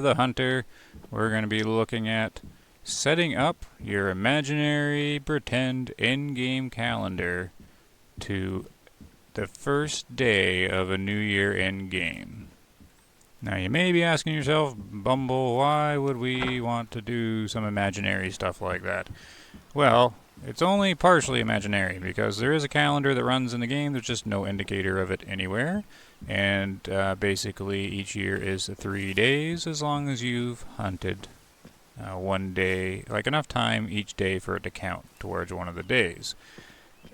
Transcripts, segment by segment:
the Hunter, we're going to be looking at setting up your imaginary pretend in-game calendar to the first day of a new year in-game. Now you may be asking yourself, Bumble, why would we want to do some imaginary stuff like that? Well, it's only partially imaginary because there is a calendar that runs in the game. There's just no indicator of it anywhere. And basically each year is 3 days as long as you've hunted one day, like enough time each day for it to count towards one of the days.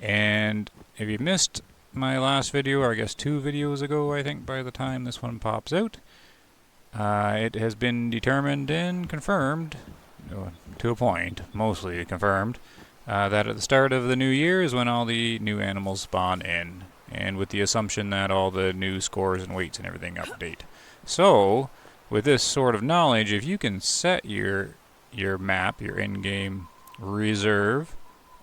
And if you missed my last video, or I guess 2 videos ago, I think by the time this one pops out, it has been determined and confirmed, to a point, mostly confirmed, that at the start of the new year is when all the new animals spawn in, and with the assumption that all the new scores and weights and everything update. So, with this sort of knowledge, if you can set your map, your in-game reserve,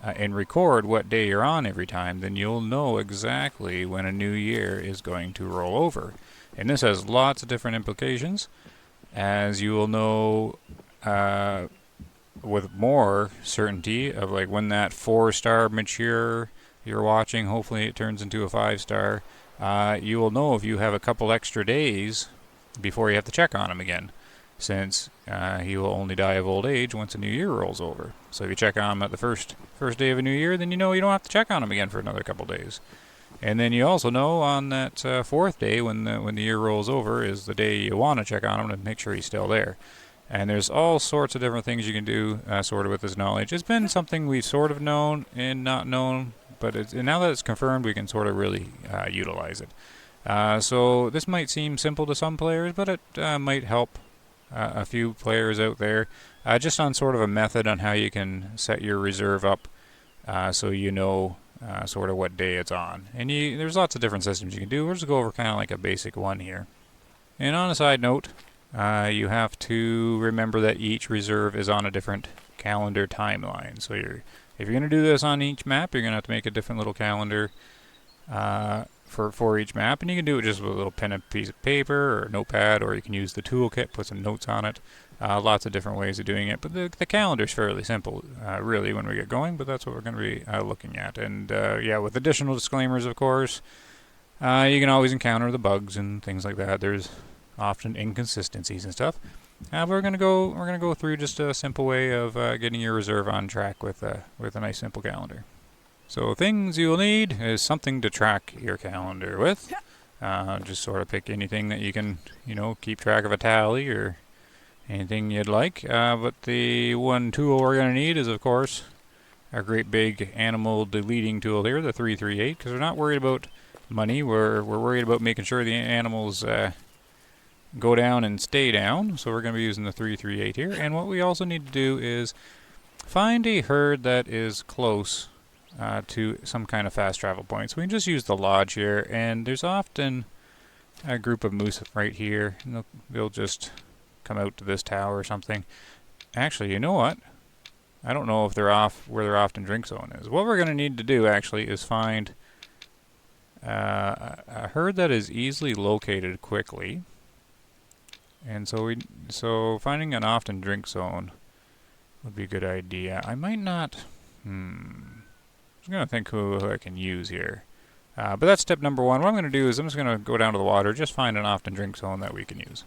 and record what day you're on every time, then you'll know exactly when a new year is going to roll over. And this has lots of different implications, as you will know with more certainty of like when that 4-star mature you're watching, hopefully it turns into a 5-star. You will know if you have a couple extra days before you have to check on him again, since he will only die of old age once a new year rolls over. So if you check on him at the first day of a new year, then you know you don't have to check on him again for another couple days. And then you also know on that 4th day, when the year rolls over, is the day you want to check on him to make sure he's still there. And there's all sorts of different things you can do sort of with this knowledge. It's been something we've sort of known and not known, but now that it's confirmed, we can sort of really utilize it. So this might seem simple to some players, but it might help a few players out there, just on sort of a method on how you can set your reserve up so you know sort of what day it's on. And there's lots of different systems you can do. We'll just go over kind of like a basic one here. And on a side note, you have to remember that each reserve is on a different calendar timeline. So if you're going to do this on each map, you're going to have to make a different little calendar for each map, and you can do it just with a little pen and piece of paper or a notepad, or you can use the toolkit, put some notes on it. Lots of different ways of doing it, but the calendar is fairly simple, really, when we get going, but that's what we're going to be looking at. And yeah, with additional disclaimers, of course, you can always encounter the bugs and things like that. There's often inconsistencies and stuff. We're going to go through just a simple way of getting your reserve on track with a nice simple calendar. So things you'll need is something to track your calendar with. Just sort of pick anything that you can, keep track of a tally or anything you'd like. But the one tool we're going to need is, of course, our great big animal deleting tool here, the 338, because we're not worried about money. We're worried about making sure the animals go down and stay down. So we're going to be using the 338 here. And what we also need to do is find a herd that is close to some kind of fast travel point. So we can just use the lodge here, and there's often a group of moose right here, and they'll just come out to this tower or something. Actually, you know what? I don't know if they're off where their often drink zone is. What we're going to need to do actually is find a herd that is easily located quickly. And so finding an often drink zone would be a good idea. I might not. I'm going to think who I can use here. But that's step number 1. What I'm going to do is I'm just going to go down to the water, just find an often drink zone that we can use.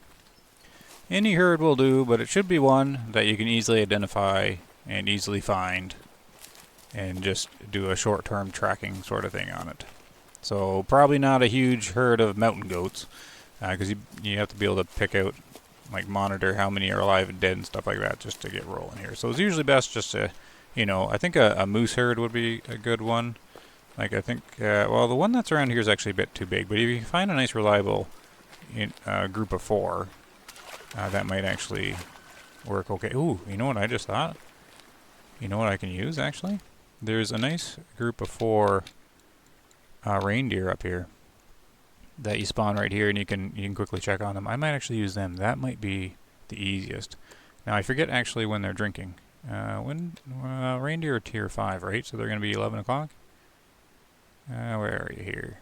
Any herd will do, but it should be one that you can easily identify and easily find, and just do a short-term tracking sort of thing on it. So probably not a huge herd of mountain goats, because you have to be able to pick out, like monitor how many are alive and dead and stuff like that just to get rolling here. So it's usually best just to, I think a moose herd would be a good one. Like I think, well, the one that's around here is actually a bit too big, but if you find a nice reliable group of 4, that might actually work okay. Ooh, you know what I just thought? You know what I can use actually? There's a nice group of 4 reindeer up here that you spawn right here, and you can quickly check on them. I might actually use them. That might be the easiest. Now I forget actually when they're drinking. Reindeer are tier 5, right? So they're going to be 11 o'clock. Where are you here?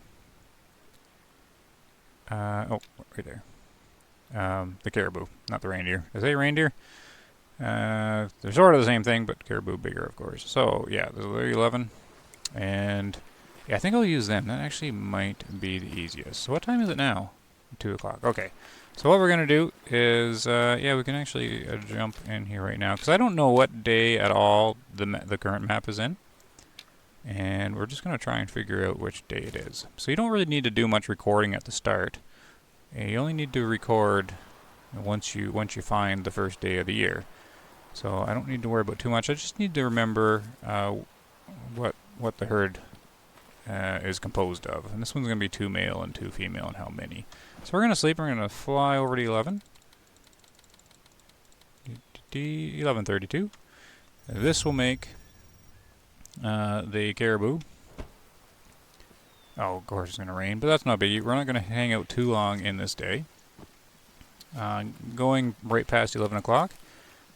Oh, right there. The caribou, not the reindeer. Did I say reindeer? They're sort of the same thing, but caribou bigger, of course. So yeah, there's 11, and yeah, I think I'll use them. That actually might be the easiest. So what time is it now? 2 o'clock. Okay. So what we're gonna do is, yeah, we can actually jump in here right now because I don't know what day at all the current map is in, and we're just gonna try and figure out which day it is. So you don't really need to do much recording at the start. You only need to record once you find the first day of the year. So I don't need to worry about too much. I just need to remember what the herd is composed of. And this one's going to be 2 male and 2 female, and how many. So we're going to sleep. We're going to fly over to 11. 11:32. This will make the caribou. Oh, of course it's going to rain, but that's not big. We're not going to hang out too long in this day. Going right past 11 o'clock,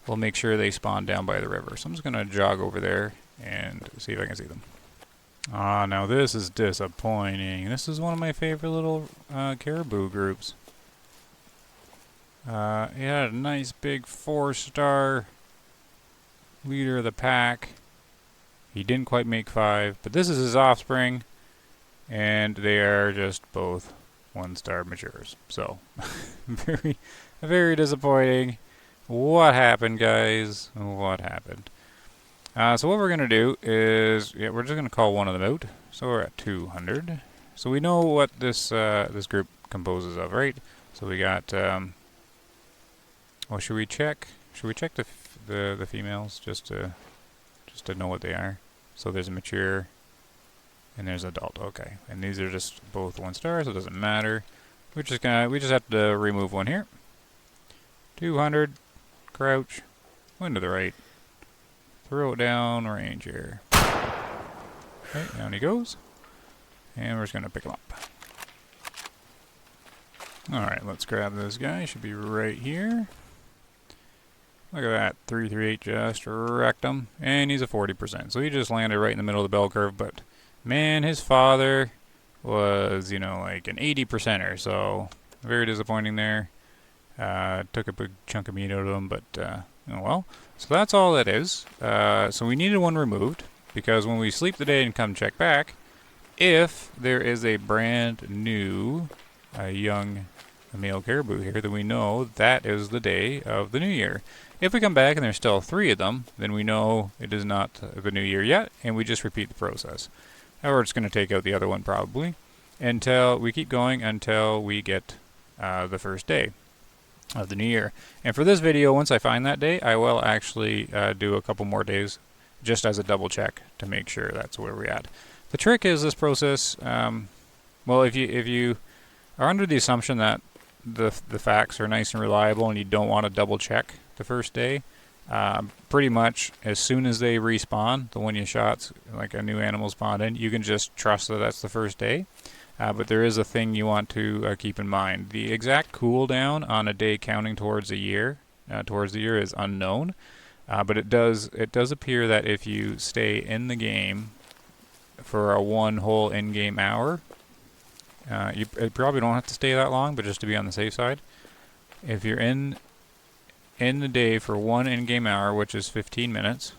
we'll make sure they spawn down by the river. So I'm just going to jog over there and see if I can see them. Now this is disappointing. This is one of my favorite little caribou groups. He had a nice big 4-star leader of the pack. He didn't quite make 5, but this is his offspring, and they are just both 1-star matures. So, very disappointing. What happened, guys? What happened? So what we're going to do is, yeah, we're just going to call one of them out. So we're at 200. So we know what this this group composes of, right? So we got, well, should we check? Should we check the females just to know what they are? So there's a mature, and there's adult. Okay, and these are just both 1-star, so it doesn't matter. We just have to remove one here. 200, crouch, one to the right. Throw it down, range here. Okay, down he goes. And we're just going to pick him up. Alright, let's grab this guy. Should be right here. Look at that. 338 just wrecked him. And he's a 40%. So he just landed right in the middle of the bell curve. But, man, his father was, you know, like an 80%er. So, very disappointing there. Took a big chunk of meat out of him, but, oh well. So that's all that is. So we needed one removed, because when we sleep the day and come check back, if there is a brand new young male caribou here, then we know that is the day of the new year. If we come back and there's still 3 of them, then we know it is not the new year yet, and we just repeat the process. Or it's going to take out the other one probably, until we keep going until we get the first day of the new year. And for this video, once I find that day, I will actually do a couple more days just as a double check to make sure that's where we're at. The trick is this process, well, if you are under the assumption that the facts are nice and reliable and you don't want to double check the first day, pretty much as soon as they respawn, the one you shot, like a new animal spawned in, you can just trust that that's the first day. But there is a thing you want to keep in mind. The exact cooldown on a day counting towards the year is unknown. But it does appear that if you stay in the game for a 1 whole in-game hour, you probably don't have to stay that long, but just to be on the safe side, if you're in the day for 1 in-game hour, which is 15 minutes,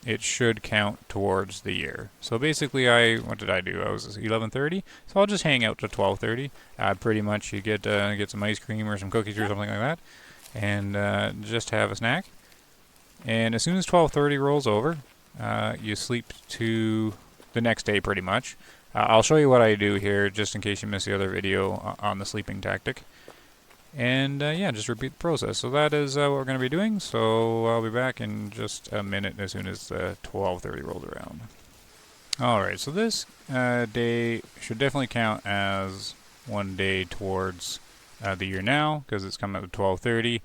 it should count towards the year. So basically, what did I do? I was 11:30, so I'll just hang out to 12:30. Pretty much, you get some ice cream or some cookies or something like that, and just have a snack. And as soon as 12:30 rolls over, you sleep to the next day, pretty much. I'll show you what I do here, just in case you missed the other video on the sleeping tactic. And yeah, just repeat the process. So that is what we're going to be doing. So I'll be back in just a minute as soon as 12:30 rolls around. Alright, so this day should definitely count as 1 day towards the year now, because it's coming up to 12:30.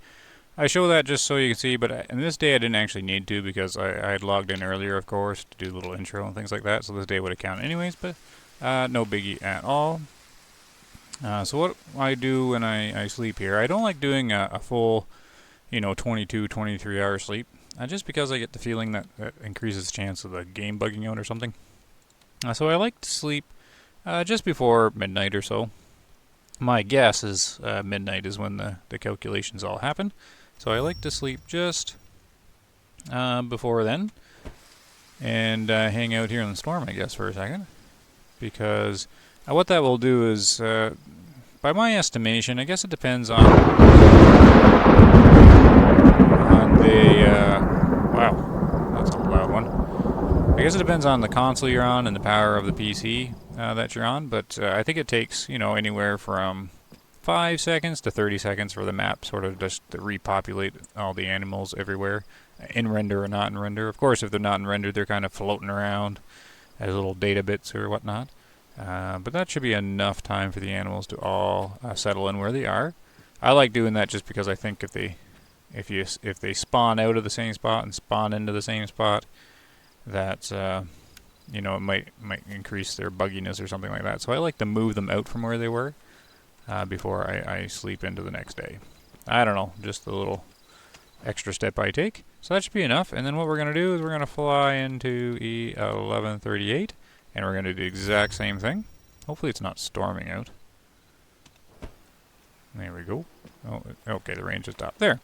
I show that just so you can see, but in this day I didn't actually need to, because I had logged in earlier, of course, to do a little intro and things like that. So this day would have counted anyways, but no biggie at all. So what I do when I sleep here, I don't like doing a full, 22, 23 hour sleep, just because I get the feeling that increases the chance of the game bugging out or something. So I like to sleep just before midnight or so. My guess is midnight is when the calculations all happen. So I like to sleep just before then and hang out here in the storm, I guess, for a second. Because what that will do is, by my estimation, I guess it depends on the... wow, that's a loud one. I guess it depends on the console you're on and the power of the PC that you're on, but I think it takes, anywhere from 5 seconds to 30 seconds for the map sort of just to repopulate all the animals everywhere, in render or not in render. Of course, if they're not in render, they're kind of floating around as little data bits or whatnot. But that should be enough time for the animals to all settle in where they are. I like doing that just because I think if they spawn out of the same spot and spawn into the same spot, that it might increase their bugginess or something like that. So I like to move them out from where they were before I sleep into the next day. I don't know, just a little extra step I take. So that should be enough. And then what we're going to do is we're going to fly into E1138, and we're going to do the exact same thing. Hopefully it's not storming out. There we go. Oh, okay, the range is stopped there.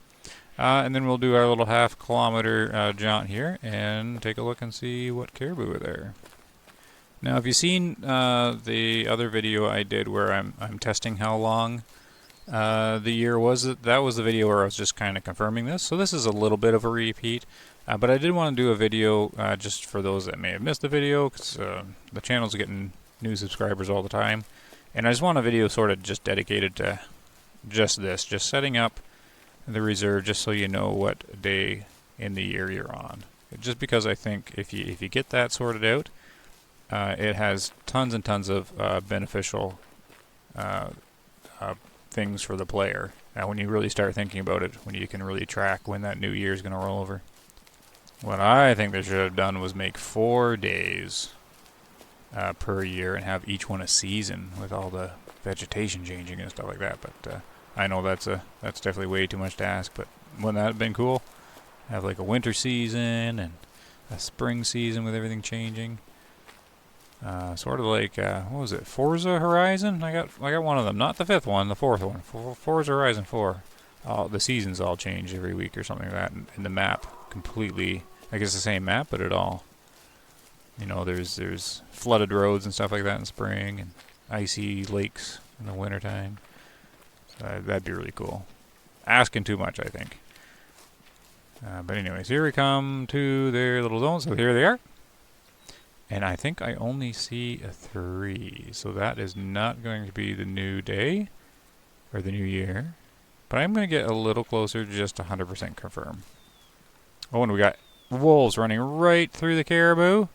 And then we'll do our little half-kilometer jaunt here and take a look and see what caribou are there. Now, if you've seen the other video I did where I'm testing how long the year was, that was the video where I was just kind of confirming this. So this is a little bit of a repeat, but I did want to do a video just for those that may have missed the video, because the channel's getting new subscribers all the time, and I just want a video sort of just dedicated to just this, just setting up the reserve, just so you know what day in the year you're on. Just because I think if you get that sorted out, it has tons and tons of beneficial things for the player. When you really start thinking about it, when you can really track when that new year is going to roll over. What I think they should have done was make 4 days per year and have each one a season with all the vegetation changing and stuff like that. But I know that's definitely way too much to ask. But wouldn't that have been cool? Have like a winter season and a spring season with everything changing. Sort of like what was it? Forza Horizon. I got one of them, not the 5th one, the 4th one. Forza Horizon 4. The seasons all change every week or something like that, and the map completely. I guess the same map, but it all. There's flooded roads and stuff like that in spring, and icy lakes in the wintertime. So that'd be really cool. Asking too much, I think. But anyways, here we come to their little zone. So here they are. And I think I only see a 3. So that is not going to be the new day. Or the new year. But I'm going to get a little closer to just 100% confirm. Oh, and we got wolves running right through the caribou.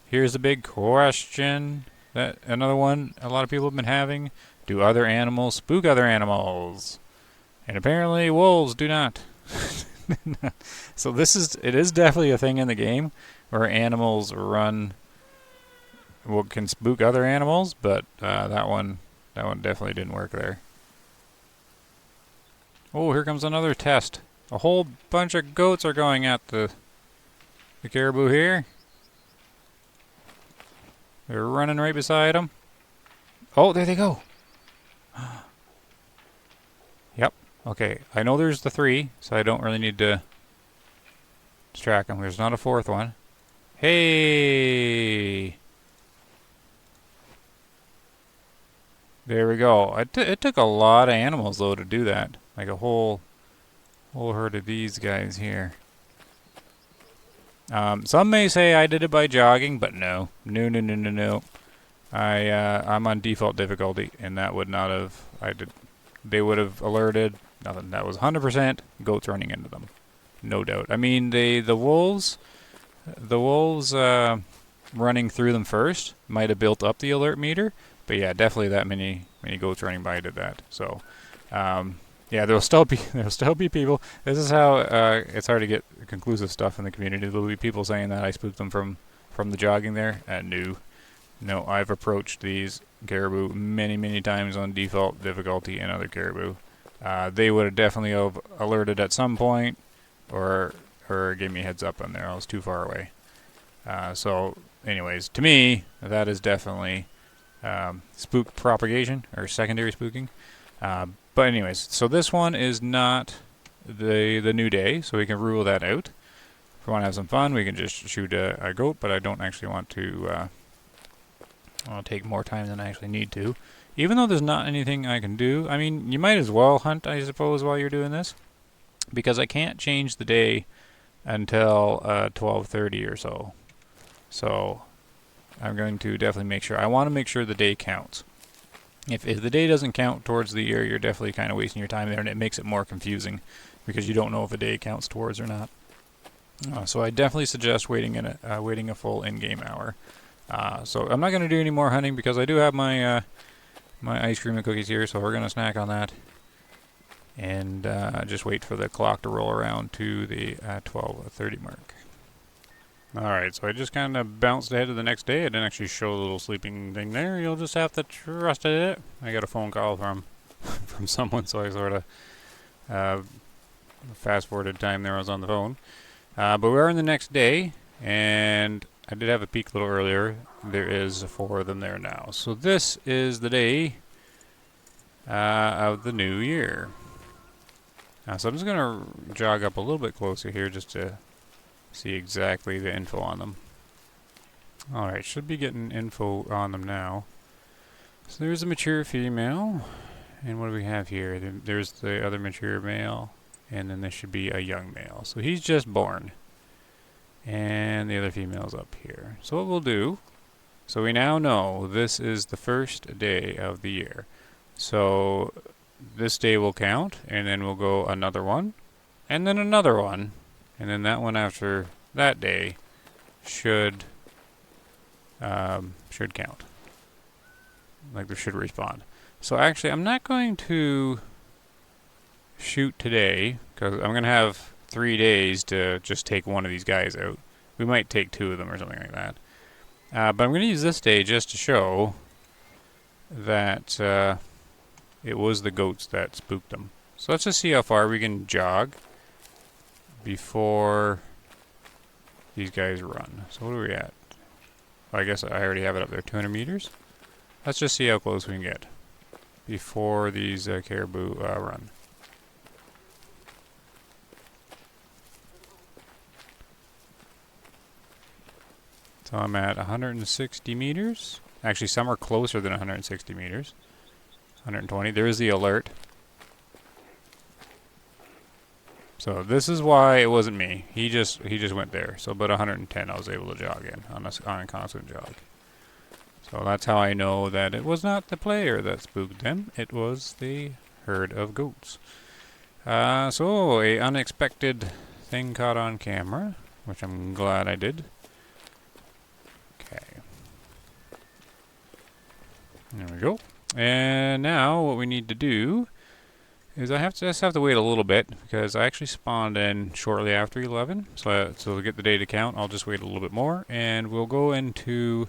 Here's the big question. That another one a lot of people have been having. Do other animals spook other animals? And apparently wolves do not. So it is definitely a thing in the game where animals can spook other animals, but that one definitely didn't work there. Oh, here comes another test. A whole bunch of goats are going at the caribou here. They're running right beside them. Oh, there they go. Yep. Okay, I know there's the 3, so I don't really need to track them. There's not a 4th one. Hey! There we go. It took a lot of animals, though, to do that. Like a whole herd of these guys here. Some may say I did it by jogging, but no. No. I'm on default difficulty, and that would not have... They would have alerted. Nothing. That was 100% goats running into them. No doubt. I mean, the wolves running through them first might have built up the alert meter, but yeah, definitely that many goats running by did that. So, yeah, there'll still be people. This is how it's hard to get conclusive stuff in the community. There'll be people saying that I spooked them from the jogging there. No, I've approached these caribou many times on default difficulty and other caribou. They would have definitely have alerted at some point, or gave me a heads up on there. I was too far away. So, anyways, to me, that is definitely spook propagation or secondary spooking. But anyways, so this one is not the new day, so we can rule that out. If we want to have some fun, we can just shoot a goat, but I don't actually want to take more time than I actually need to. Even though there's not anything I can do, I mean, you might as well hunt, I suppose, while you're doing this, because I can't change the day until 12:30 or so. So I'm going to definitely make sure. I want to make sure the day counts. If the day doesn't count towards the year, you're definitely kind of wasting your time there, and it makes it more confusing because you don't know if a day counts towards or not. So I definitely suggest waiting a full in-game hour. So I'm not going to do any more hunting because I do have my my ice cream and cookies here, so we're going to snack on that and just wait for the clock to roll around to the 12:30 mark. Alright, so I just kind of bounced ahead to the next day. I didn't actually show the little sleeping thing there. You'll just have to trust it. I got a phone call from from someone, so I sort of fast-forwarded time there. I was on the phone. But we are in the next day, and I did have a peek a little earlier. There is 4 of them there now. So this is the day of the new year. So I'm just going to jog up a little bit closer here just to see exactly the info on them. Alright, should be getting info on them now. So there's a mature female. And what do we have here? There's the other mature male. And then there should be a young male. So he's just born. And the other female's up here. So what we'll do, so we now know this is the first day of the year. So this day will count, and then we'll go another one, and then another one, and then that one after that day should count. Like they should respond. So actually, I'm not going to shoot today because I'm going to have 3 days to just take one of these guys out. We might take 2 of them or something like that. But I'm going to use this day just to show that it was the goats that spooked them. So let's just see how far we can jog before these guys run. So what are we at? Well, I guess I already have it up there, 200 meters. Let's just see how close we can get before these caribou run. So I'm at 160 meters. Actually, some are closer than 160 meters. 120. There is the alert. So this is why it wasn't me. He just went there. So about 110 I was able to jog in on a constant jog. So that's how I know that it was not the player that spooked them. It was the herd of goats. So a unexpected thing caught on camera, which I'm glad I did. Okay. There we go. And now what we need to do is I just have to wait a little bit because I actually spawned in shortly after 11. So to get the day to count, I'll just wait a little bit more, and we'll go into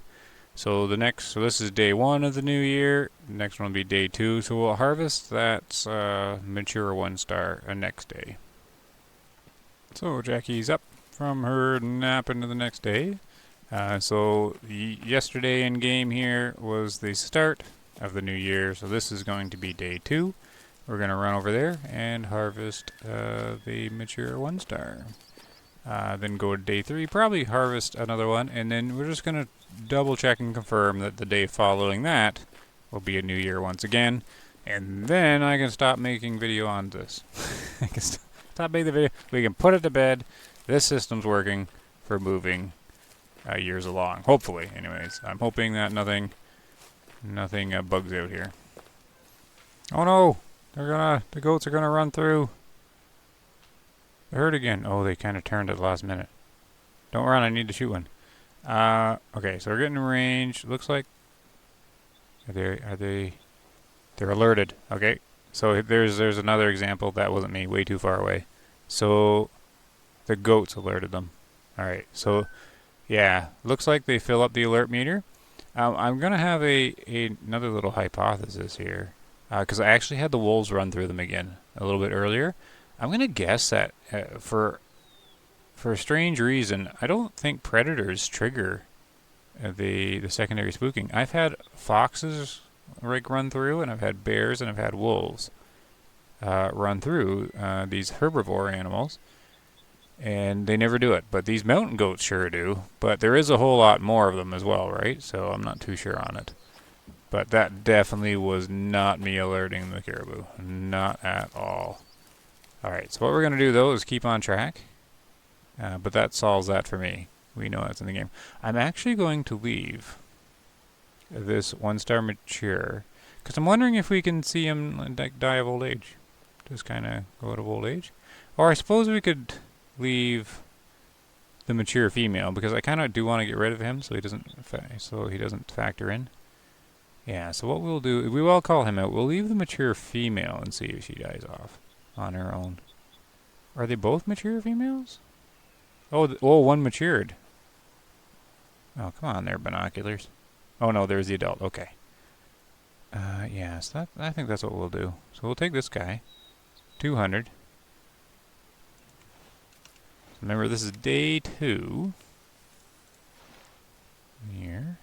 so this is day 1 of the new year. The next one will be day 2. So we'll harvest that mature 1-star next day. So Jackie's up from her nap into the next day. So yesterday in game here was the start of the new year. So this is going to be day 2. We're going to run over there and harvest the mature 1-star. Then go to day 3, probably harvest another one, and then we're just going to double check and confirm that the day following that will be a new year once again. And then I can stop making video on this. I can stop making the video. We can put it to bed. This system's working for moving years along. Hopefully, anyways. I'm hoping that nothing bugs out here. Oh no! The goats are gonna run through the herd again. Oh, they kind of turned at the last minute. Don't run, I need to shoot one. Okay, so we're getting in range. Looks like they're alerted. Okay, so there's another example. That wasn't me. Way too far away. So the goats alerted them. All right, so yeah, looks like they fill up the alert meter. I'm gonna have another little hypothesis here, because I actually had the wolves run through them again a little bit earlier. I'm gonna guess that for a strange reason, I don't think predators trigger the secondary spooking. I've had foxes like run through, and I've had bears, and I've had wolves run through these herbivore animals, and they never do it. But these mountain goats sure do. But there is a whole lot more of them as well, right? So I'm not too sure on it. But that definitely was not me alerting the caribou. Not at all. Alright, so what we're going to do, though, is keep on track. But that solves that for me. We know that's in the game. I'm actually going to leave this 1-star mature, because I'm wondering if we can see him die of old age. Just kind of go out of old age. Or I suppose we could leave the mature female, because I kind of do want to get rid of him so he doesn't factor in. Yeah, so what we'll do, we will call him out. We'll leave the mature female and see if she dies off on her own. Are they both mature females? Oh, one matured. Oh, come on there, binoculars. Oh, no, there's the adult. Okay. Yes, I think that's what we'll do. So we'll take this guy. 200. Remember, this is day 2. Here.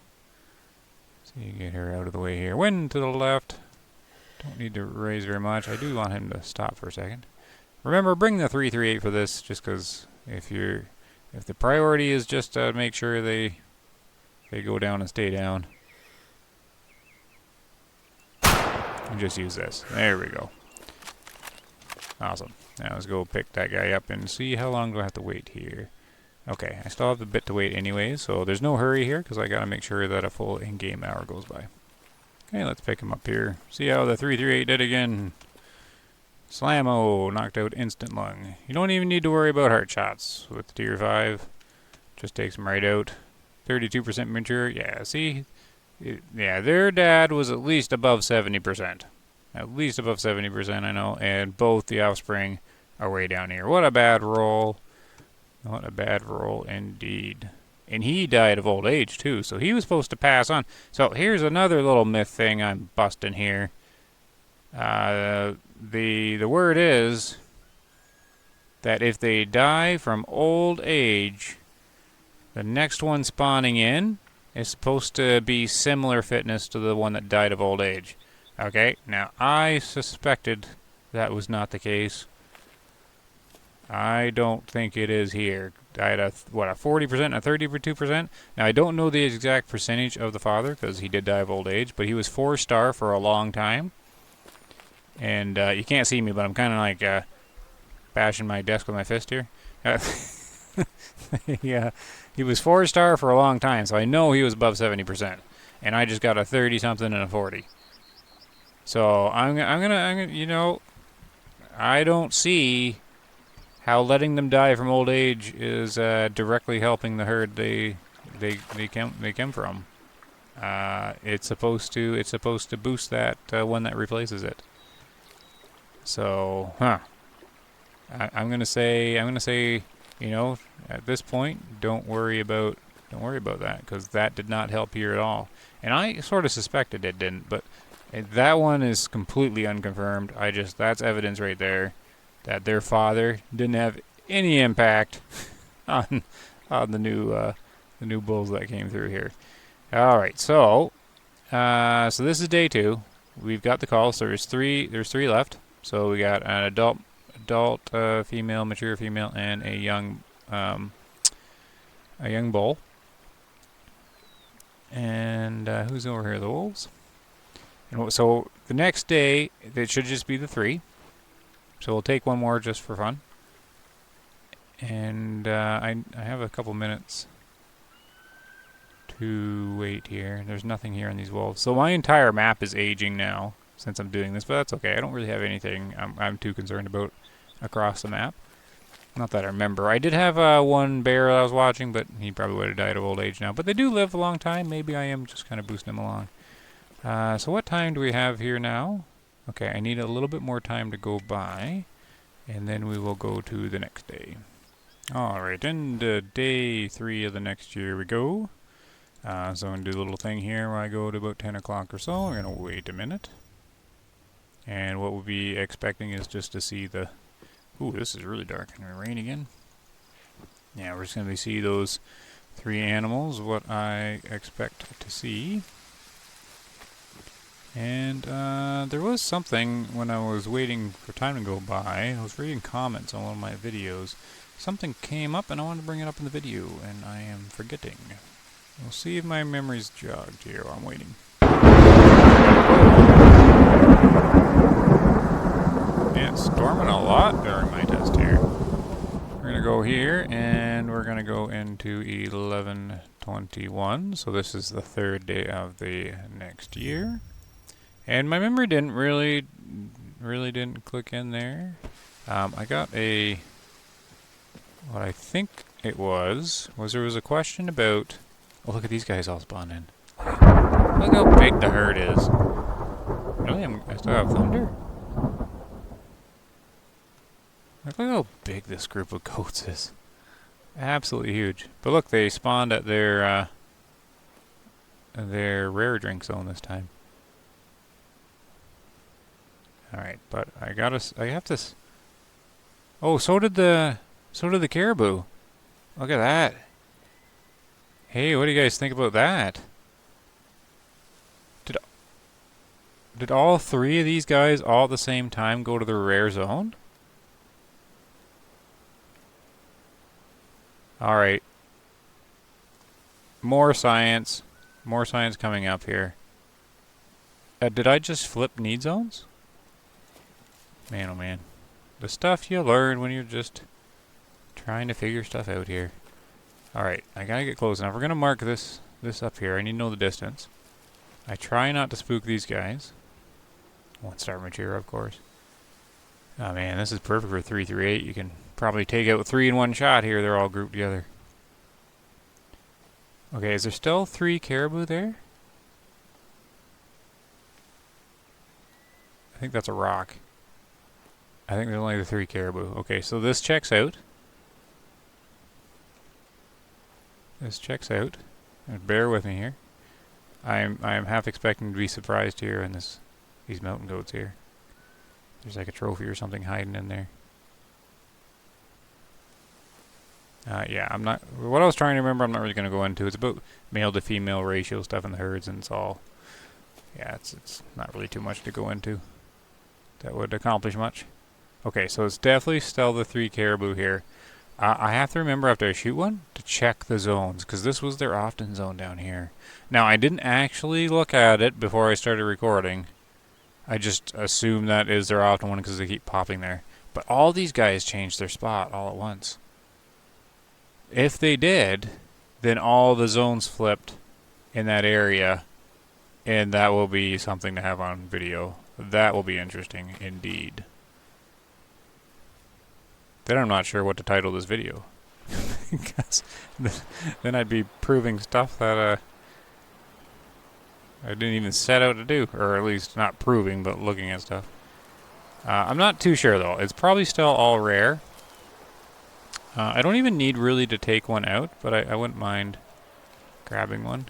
So you get her out of the way here. Wind to the left. Don't need to raise very much. I do want him to stop for a second. Remember, bring the 338 for this, just because if the priority is just to make sure they go down and stay down. And just use this. There we go. Awesome. Now let's go pick that guy up and see how long do I have to wait here. Okay, I still have a bit to wait anyways, so there's no hurry here because I gotta make sure that a full in-game hour goes by. Okay, let's pick him up here. See how the 338 did again. Slammo, knocked out instant lung. You don't even need to worry about heart shots with tier 5. Just takes him right out. 32% mature. Yeah, see? Yeah, their dad was at least above 70%. At least above 70%, I know. And both the offspring are way down here. What a bad roll. What a bad roll indeed. And he died of old age, too. So he was supposed to pass on. So here's another little myth thing I'm busting here. The word is that if they die from old age, the next one spawning in is supposed to be similar fitness to the one that died of old age. Okay, now I suspected that was not the case. I don't think it is here. I had a 40% and a 32%. Now I don't know the exact percentage of the father because he did die of old age, but he was 4-star for a long time. And you can't see me, but I'm kind of like bashing my desk with my fist here. Yeah, he was 4-star for a long time, so I know he was above 70%. And I just got a 30-something and a 40. So I'm gonna, you know, I don't see how letting them die from old age is directly helping the herd they come from. It's supposed to boost that one that replaces it. So, I'm gonna say, you know, at this point, don't worry about that because that did not help here at all. And I sort of suspected it didn't, but that one is completely unconfirmed. That's evidence right there that their father didn't have any impact on the new bulls that came through here. All right, so this is day 2. We've got the call. So there's three left. So we got an adult female, mature female, and a young bull. And who's over here? The wolves. And so the next day, it should just be the 3. So we'll take one more just for fun. And I have a couple minutes to wait here. There's nothing here on these wolves. So my entire map is aging now since I'm doing this, but that's okay. I don't really have anything I'm too concerned about across the map. Not that I remember. I did have one bear I was watching, but he probably would have died of old age now. But they do live a long time. Maybe I am just kind of boosting them along. So what time do we have here now? Okay, I need a little bit more time to go by, and then we will go to the next day. Alright, into day 3 of the next year we go. So I'm going to do a little thing here where I go to about 10 o'clock or so. We're going to wait a minute. And what we'll be expecting is just to see the... Ooh, this is really dark. Can it rain again? Yeah, we're just going to see those 3 animals, what I expect to see. And there was something when I was waiting for time to go by. I was reading comments on one of my videos. Something came up and I wanted to bring it up in the video, and I am forgetting. We'll see if my memory's jogged here while I'm waiting. Yeah, it's storming a lot during my test here. We're going to go here, and we're going to go into 11/21. So this is the 3rd day of the next year. And my memory didn't really didn't click in there. I got a, what I think it was there was a question about, oh, look at these guys all spawn in. Look how big the herd is. Really? I still have thunder? Look how big this group of goats is. Absolutely huge. But look, they spawned at their rare drink zone this time. Alright, but I have to... Oh, so did the caribou. Look at that. Hey, what do you guys think about that? Did all 3 of these guys all at the same time go to the rare zone? Alright. More science coming up here. Did I just flip need zones? Man, oh man. The stuff you learn when you're just trying to figure stuff out here. Alright, I gotta get close enough. We're gonna mark this up here. I need to know the distance. I try not to spook these guys. 1-star mature, of course. Oh man, this is perfect for 3 through 8. You can probably take out 3 in one shot here. They're all grouped together. Okay, is there still 3 caribou there? I think that's a rock. I think there's only the 3 caribou. Okay, so this checks out. This checks out. Bear with me here. I am half expecting to be surprised here in these mountain goats here. There's like a trophy or something hiding in there. Yeah, I'm not... What I was trying to remember, I'm not really going to go into. It's about male to female ratio stuff in the herds, and it's all... Yeah, it's not really too much to go into. That would accomplish much. Okay, so it's definitely still the 3 caribou here. I have to remember after I shoot one to check the zones, because this was their often zone down here. Now, I didn't actually look at it before I started recording. I just assumed that is their often one because they keep popping there. But all these guys changed their spot all at once. If they did, then all the zones flipped in that area, and that will be something to have on video. That will be interesting indeed. Then I'm not sure what to title this video. Because then I'd be proving stuff that I didn't even set out to do. Or at least not proving, but looking at stuff. I'm not too sure though. It's probably still all rare. I don't even need really to take one out, but I wouldn't mind grabbing one.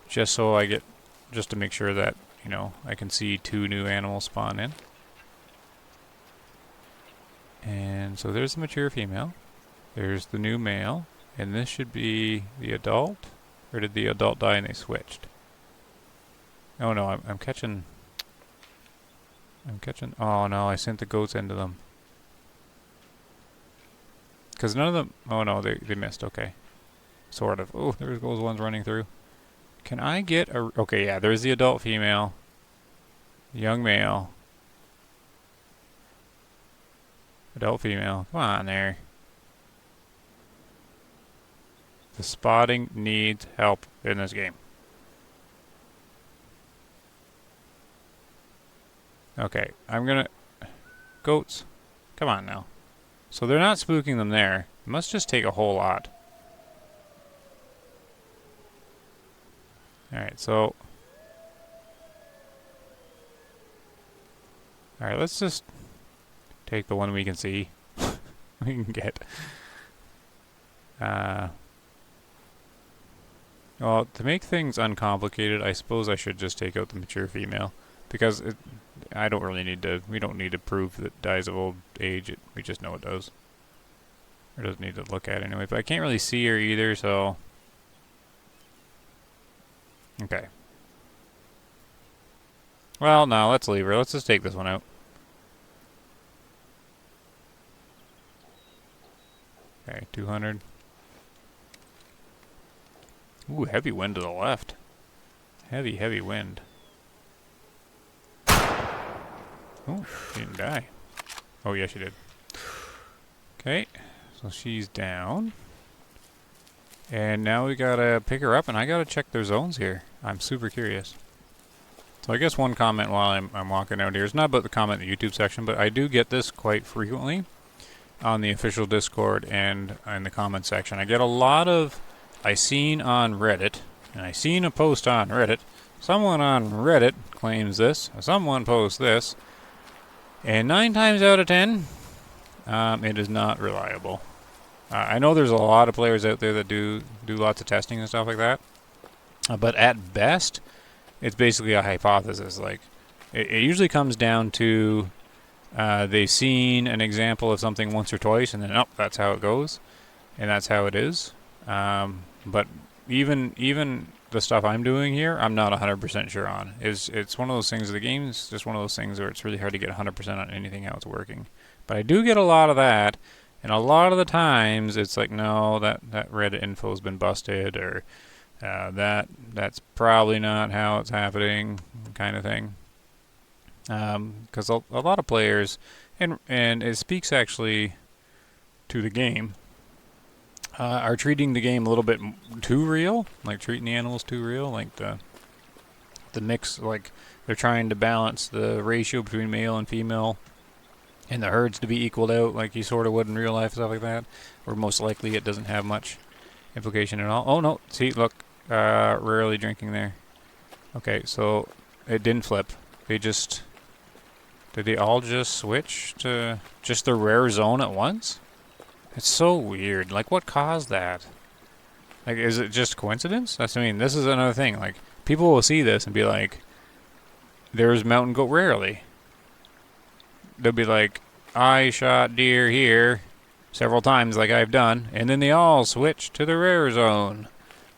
Just so I get, just to make sure that, you know, I can see 2 new animals spawn in. And so there's the mature female. There's the new male. And this should be the adult. Or did the adult die and they switched? Oh no, I'm catching... Oh no, I sent the goats into them. Because none of them... Oh no, they missed, okay. Sort of. Oh, there goes ones running through. Can I get a... Okay, yeah, there's the adult female. Young male. Adult female. Come on there. The spotting needs help in this game. Okay, I'm gonna... Goats. Come on now. So they're not spooking them there. It must just take a whole lot. Alright, so... Alright, let's just take the one we can see. We can get. Well, to make things uncomplicated, I suppose I should just take out the mature female. Because I don't really need to, we don't need to prove that it dies of old age. We just know it does. Or doesn't need to look at it anyway, but I can't really see her either, so... Okay. Well, no, let's leave her. Let's just take this one out. Okay, 200. Ooh, heavy wind to the left. Heavy, heavy wind. Oh, she didn't die. Oh, yeah, she did. Okay, so she's down. And now we gotta pick her up, and I gotta check their zones here. I'm super curious. So I guess one comment while I'm walking out here. It's not about the comment in the YouTube section, but I do get this quite frequently on the official Discord and in the comment section. I get a lot of, I seen on Reddit, and I seen a post on Reddit. Someone on Reddit claims this. Someone posts this. And 9 times out of 10, it is not reliable. I know there's a lot of players out there that do lots of testing and stuff like that. But at best, it's basically a hypothesis. Like, it usually comes down to they've seen an example of something once or twice, and then, oh, that's how it goes. And that's how it is. But even the stuff I'm doing here, I'm not 100% sure on. It's one of those things, the game's just one of those things where it's really hard to get 100% on anything how it's working. But I do get a lot of that, and a lot of the times it's like, no, that Reddit info's been busted, or that's probably not how it's happening, kind of thing. Because a lot of players, and it speaks actually to the game, are treating the game a little bit too real, like treating the animals too real, like the mix, like they're trying to balance the ratio between male and female and the herds to be equaled out like you sort of would in real life, stuff like that, where most likely it doesn't have much implication at all. Oh no, see, look, rarely drinking there. Okay, so it didn't flip. Did they all just switch to just the rare zone at once? It's so weird. Like, what caused that? Like, is it just coincidence? I mean, this is another thing. Like, people will see this and be like, there's mountain goat rarely. They'll be like, I shot deer here several times like I've done, and then they all switch to the rare zone.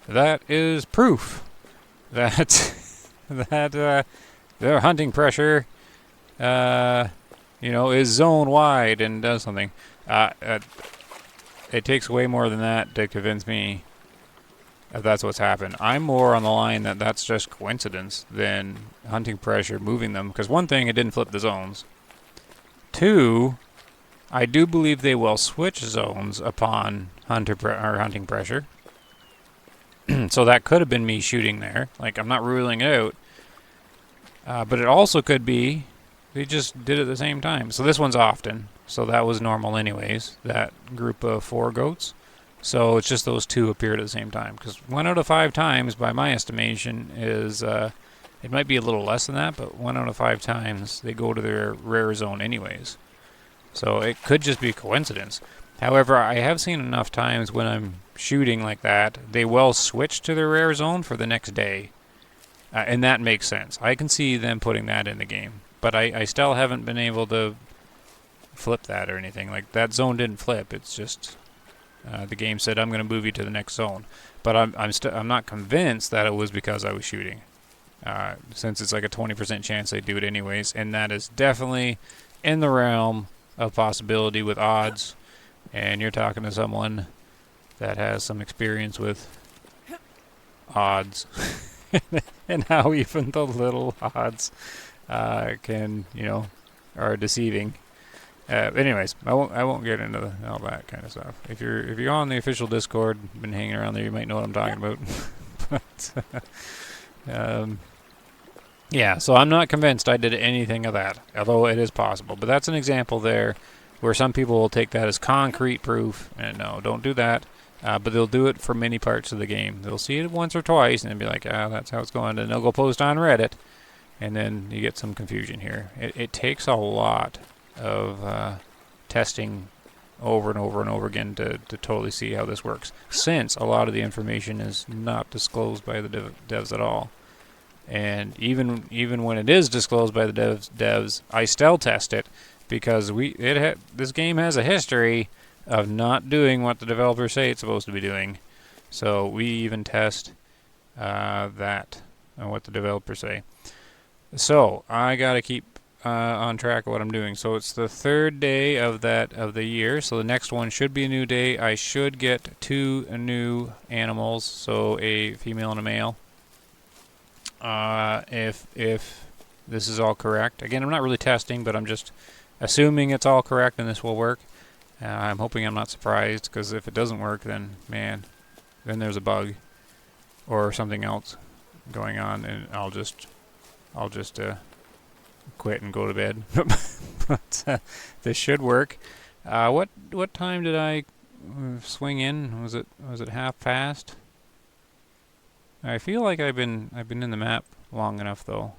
That is proof that their hunting pressure, is zone wide and does something. It takes way more than that to convince me that that's what's happened. I'm more on the line that that's just coincidence than hunting pressure moving them. Because one thing, it didn't flip the zones. 2, I do believe they will switch zones upon hunting pressure. So that could have been me shooting there. Like, I'm not ruling it out. But it also could be they just did it at the same time. So this one's often. So that was normal anyways, that group of 4 goats. So it's just those 2 appeared at the same time. Because 1 out of 5 times, by my estimation, is... it might be a little less than that, but 1 out of 5 times they go to their rare zone anyways. So it could just be coincidence. However, I have seen enough times when I'm shooting like that, they will switch to their rare zone for the next day. And that makes sense. I can see them putting that in the game. But I still haven't been able to flip that or anything. Like, that zone didn't flip. It's just the game said, I'm going to move you to the next zone. But I'm not convinced that it was because I was shooting. Since it's like a 20% chance they do it anyways. And that is definitely in the realm of possibility with odds. And you're talking to someone that has some experience with odds. And how even the little odds can, are deceiving. Anyways, I won't get into all that kind of stuff. If you're on the official Discord, been hanging around there, you might know what I'm talking about. But yeah, so I'm not convinced I did anything of that, although it is possible. But that's an example there where some people will take that as concrete proof, and no, don't do that. But they'll do it for many parts of the game. They'll see it once or twice and then be like, that's how it's going. And they'll go post on Reddit, and then you get some confusion here. It takes a lot of testing over and over and over again to totally see how this works, since a lot of the information is not disclosed by the devs at all. And even when it is disclosed by the devs, I still test it, because this game has a history of not doing what the developers say it's supposed to be doing. So we even test that and what the developers say. So I gotta keep on track of what I'm doing. So it's the third day of the year. So the next one should be a new day. I should get 2 new animals, so a female and a male. If this is all correct. Again, I'm not really testing, but I'm just assuming it's all correct and this will work. I'm hoping I'm not surprised, because if it doesn't work, then man, then there's a bug or something else going on, and I'll just quit and go to bed. But this should work. What time did I swing in? Was it 1/2 past? I feel like I've been in the map long enough though.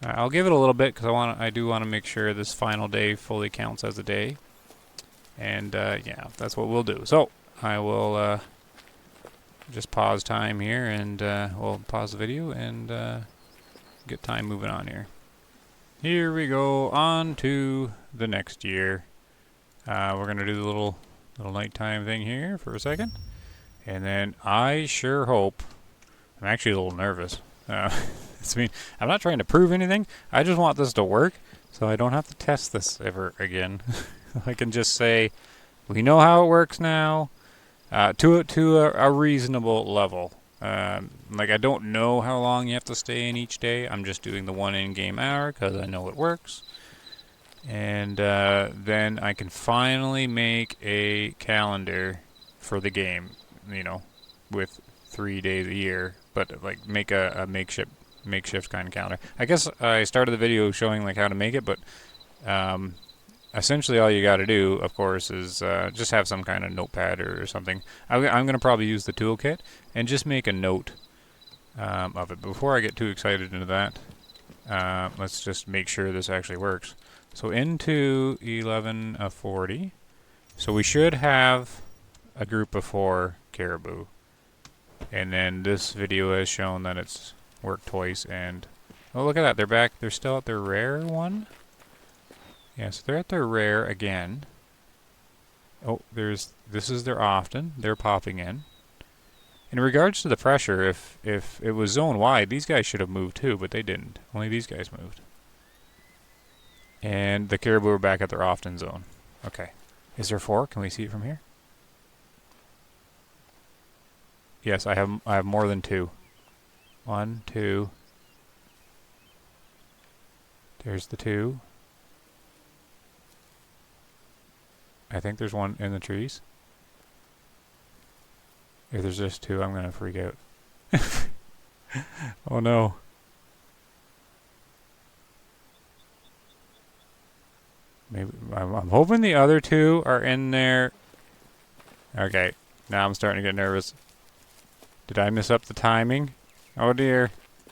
I'll give it a little bit, because I do want to make sure this final day fully counts as a day. And yeah, that's what we'll do. So I will just pause time here, and we'll pause the video and get time moving on here. Here we go, on to the next year. We're gonna do the little nighttime thing here for a second, and then I sure hope. I'm actually a little nervous. I'm not trying to prove anything. I just want this to work, so I don't have to test this ever again. I can just say, we know how it works now, to a reasonable level. Like, I don't know how long you have to stay in each day. I'm just doing the 1 in-game hour because I know it works. And then I can finally make a calendar for the game, you know, with 3 days a year, but like make a makeshift kind of calendar. I guess I started the video showing like how to make it, but essentially all you got to do, of course, is just have some kind of notepad or something. I'm going to probably use the toolkit and just make a note of it. Before I get too excited into that, let's just make sure this actually works. So into 11 of 40. So we should have a group of 4 caribou. And then this video has shown that it's worked twice, and oh, look at that, they're back. They're still at their rare one. Yeah, so they're at their rare again. Oh, this is their often. They're popping in. In regards to the pressure, if it was zone wide, these guys should have moved too, but they didn't. Only these guys moved. And the caribou are back at their often zone. Okay. Is there 4? Can we see it from here? Yes, I have more than 2. 1, 2. There's the 2. I think there's 1 in the trees. If there's just 2, I'm gonna freak out. Oh no. Maybe I'm hoping the other 2 are in there. Okay, now I'm starting to get nervous. Did I mess up the timing? Oh dear.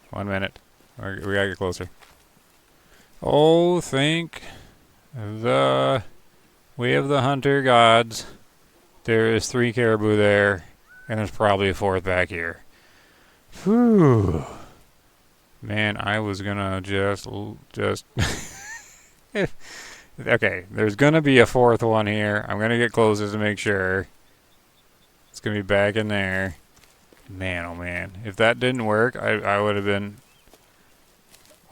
1 minute. We gotta get closer. Oh, thank the way of the hunter gods. There is 3 caribou there, and there's probably a 4th back here. Whew. Man, I was gonna just okay, there's gonna be a 4th one here. I'm gonna get closer to make sure. It's gonna be back in there. Man, oh man. If that didn't work, I would have been...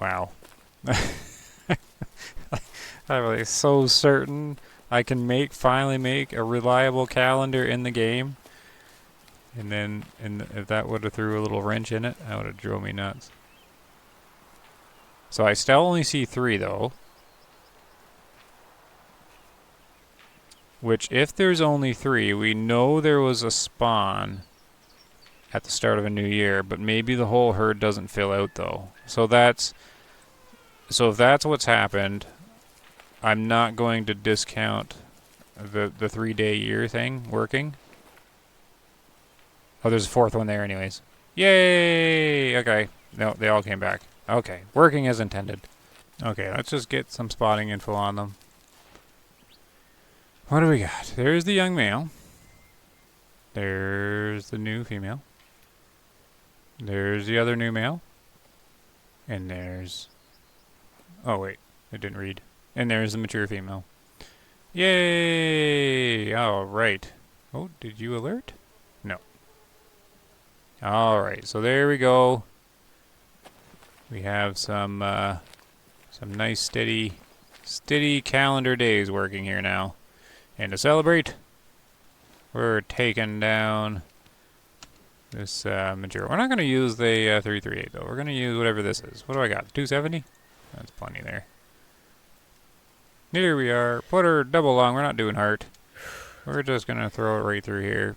Wow. I'm like so certain I can finally make a reliable calendar in the game. And then if that would have threw a little wrench in it, that would have drove me nuts. So I still only see 3 though. Which, if there's only 3, we know there was a spawn at the start of a new year, but maybe the whole herd doesn't fill out though. So if that's what's happened, I'm not going to discount the 3-day year thing working. Oh, there's a 4th one there anyways. Yay! Okay. No, they all came back. Okay, working as intended. Okay, let's just get some spotting info on them. What do we got? There's the young male. There's the new female. There's the other new male. And there's... Oh, wait. It didn't read. And there's the mature female. Yay! All right. Oh, did you alert? No. All right. So there we go. We have some nice steady calendar days working here now. And to celebrate, we're taking down this material. We're not going to use the 338 though. We're going to use whatever this is. What do I got? 270? That's plenty there. Here we are. Put her double long. We're not doing heart. We're just going to throw it right through here.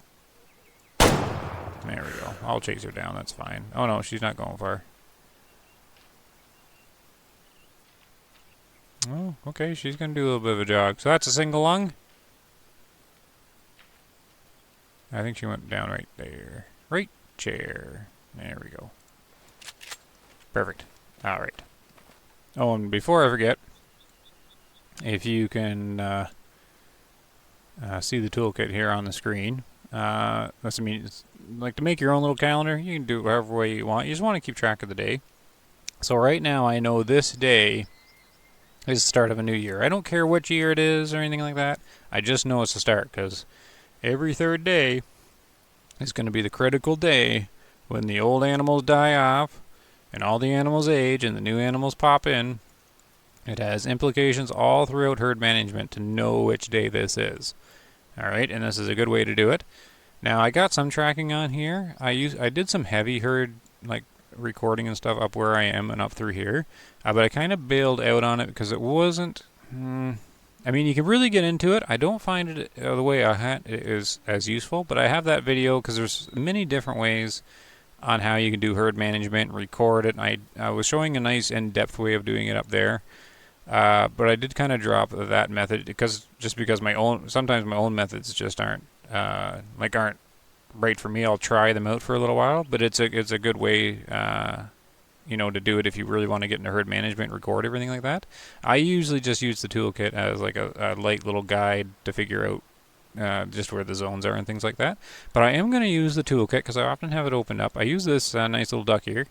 There we go. I'll chase her down. That's fine. Oh no, she's not going far. Oh, okay. She's going to do a little bit of a jog. So that's a single lung. I think she went down right there. Right chair. There we go. Perfect. All right. Oh, and before I forget, if you can see the toolkit here on the screen, that's like to make your own little calendar. You can do it whatever way you want. You just want to keep track of the day. So right now, I know this day is the start of a new year. I don't care which year it is or anything like that. I just know it's the start because every third day is going to be the critical day when the old animals die off and all the animals age and the new animals pop in. It has implications all throughout herd management to know which day this is. All right, and this is a good way to do it. Now I got some tracking on here. I did some heavy herd like recording and stuff up where I am and up through here, but I kind of bailed out on it because it wasn't. I mean, you can really get into it. I don't find it the way I had it is as useful, but I have that video because there's many different ways on how you can do herd management and record it. And I was showing a nice in-depth way of doing it up there, but I did kind of drop that method because sometimes my own methods just aren't right for me. I'll try them out for a little while, but it's a good way to do it if you really want to get into herd management, record everything like that. I usually just use the toolkit as like a light little guide to figure out just where the zones are and things like that. But I am going to use the toolkit because I often have it opened up. I use this nice little duck here,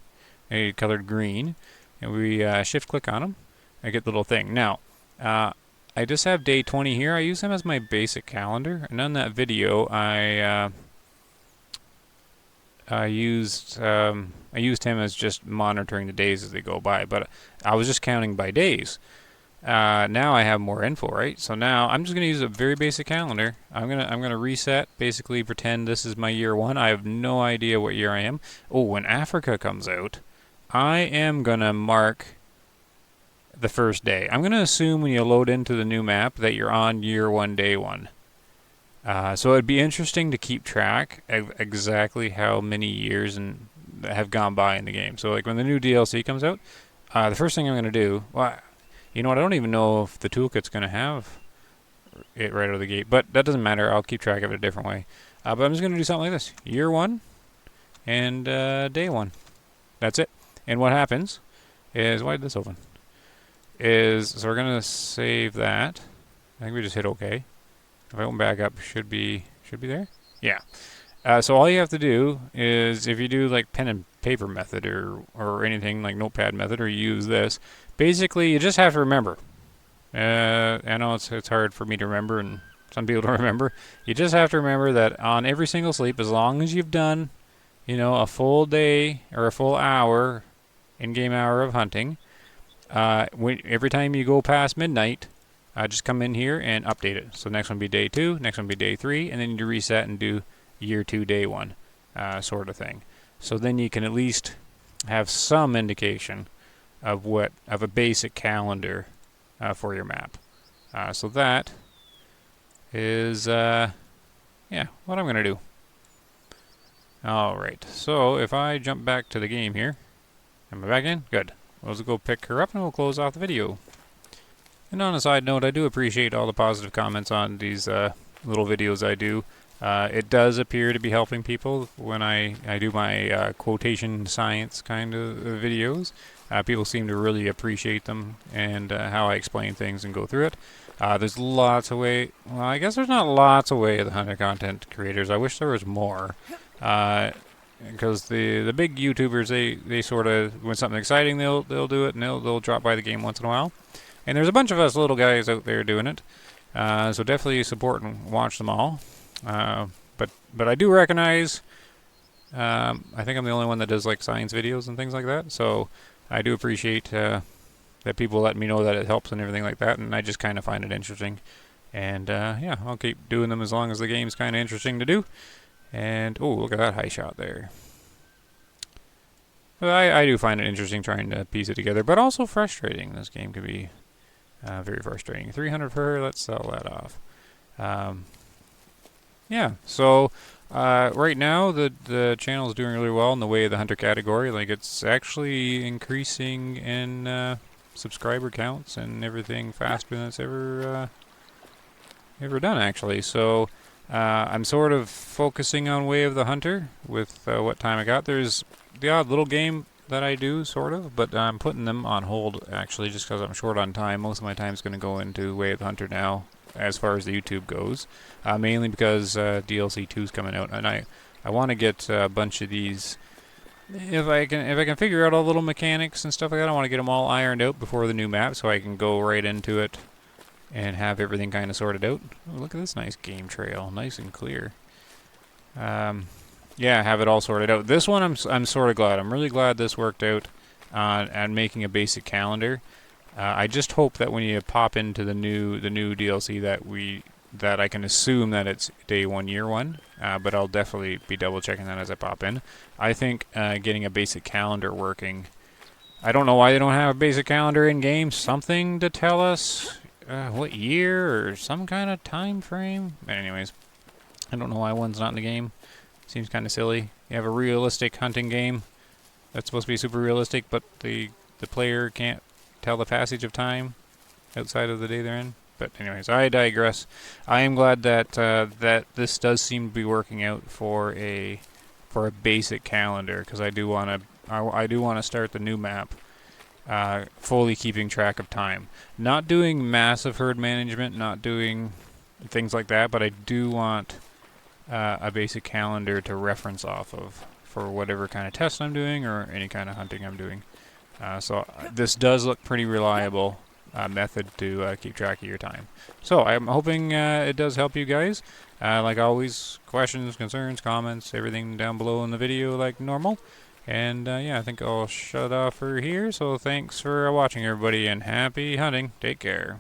colored green, and we shift click on them. I get the little thing. Now, I just have day 20 here. I use him as my basic calendar, and on that video, I used him as just monitoring the days as they go by, but I was just counting by days. Now I have more info, right? So now I'm just gonna use a very basic calendar. I'm gonna reset, basically pretend this is my year 1. I have no idea what year I am. Oh, when Africa comes out, I am gonna mark the first day. I'm gonna assume when you load into the new map that you're on year 1, day 1. So it'd be interesting to keep track of exactly how many years have gone by in the game. So like when the new DLC comes out, the first thing I'm going to do, well, you know what, I don't even know if the toolkit's going to have it right out of the gate, but that doesn't matter. I'll keep track of it a different way. But I'm just going to do something like this. Year 1 and day 1. That's it. And what happens is, why did this open? So we're going to save that. I think we just hit OK. If I open back up, should be there? Yeah. So all you have to do is, if you do like pen and paper method or anything like notepad method, or you use this, basically you just have to remember. I know it's hard for me to remember, and some people don't remember. You just have to remember that on every single sleep, as long as you've done, a full day or a full hour, in-game hour of hunting, every time you go past midnight, just come in here and update it. So next one be day 2, next one be day 3, and then you reset and do year 2, day 1, sort of thing. So then you can at least have some indication of a basic calendar for your map. So that is what I'm going to do. Alright, so if I jump back to the game here, am I back in? Good. Let's go pick her up and we'll close off the video. And on a side note, I do appreciate all the positive comments on these little videos I do. It does appear to be helping people when I do my quotation science kind of videos. People seem to really appreciate them and how I explain things and go through it. There's lots of way. Well, I guess there's not lots of way of the hunter content creators. I wish there was more. Because the big YouTubers, they sort of, when something exciting, they'll do it, and they'll drop by the game once in a while. And there's a bunch of us little guys out there doing it. So definitely support and watch them all. But I do recognize. I think I'm the only one that does like science videos and things like that. So I do appreciate that people let me know that it helps and everything like that. And I just kind of find it interesting. And yeah, I'll keep doing them as long as the game's kind of interesting to do. And oh, look at that high shot there. But I do find it interesting trying to piece it together, but also frustrating. This game can be very frustrating. 300 for her. Let's sell that off. Yeah. So right now the channel is doing really well in the way of the hunter category. Like it's actually increasing in subscriber counts and everything faster than it's ever done actually. So I'm sort of focusing on Way of the Hunter with what time I got. There's the odd little game that I do, sort of, but I'm putting them on hold actually just because I'm short on time. Most of my time is going to go into Way of the Hunter now as far as the YouTube goes, mainly because DLC 2 is coming out, and I want to get a bunch of these. If I can figure out all the little mechanics and stuff like that, I want to get them all ironed out before the new map so I can go right into it and have everything kind of sorted out. Oh, look at this nice game trail, nice and clear. Yeah, have it all sorted out. This one I'm sort of glad. I'm really glad this worked out on making a basic calendar. I just hope that when you pop into the new DLC that I can assume that it's day 1, year 1. But I'll definitely be double checking that as I pop in. I think getting a basic calendar working. I don't know why they don't have a basic calendar in game. Something to tell us what year or some kind of time frame. But anyways, I don't know why one's not in the game. Seems kind of silly. You have a realistic hunting game that's supposed to be super realistic, but the player can't tell the passage of time outside of the day they're in. But anyways, I digress. I am glad that that this does seem to be working out for a basic calendar, because I do want to start the new map fully keeping track of time. Not doing massive herd management, not doing things like that, but I do want a basic calendar to reference off of for whatever kind of test I'm doing or any kind of hunting I'm doing. So this does look pretty reliable method to keep track of your time. So I'm hoping it does help you guys. Like always, questions, concerns, comments, everything down below in the video like normal. And yeah, I think I'll shut off for here. So thanks for watching, everybody, and happy hunting. Take care.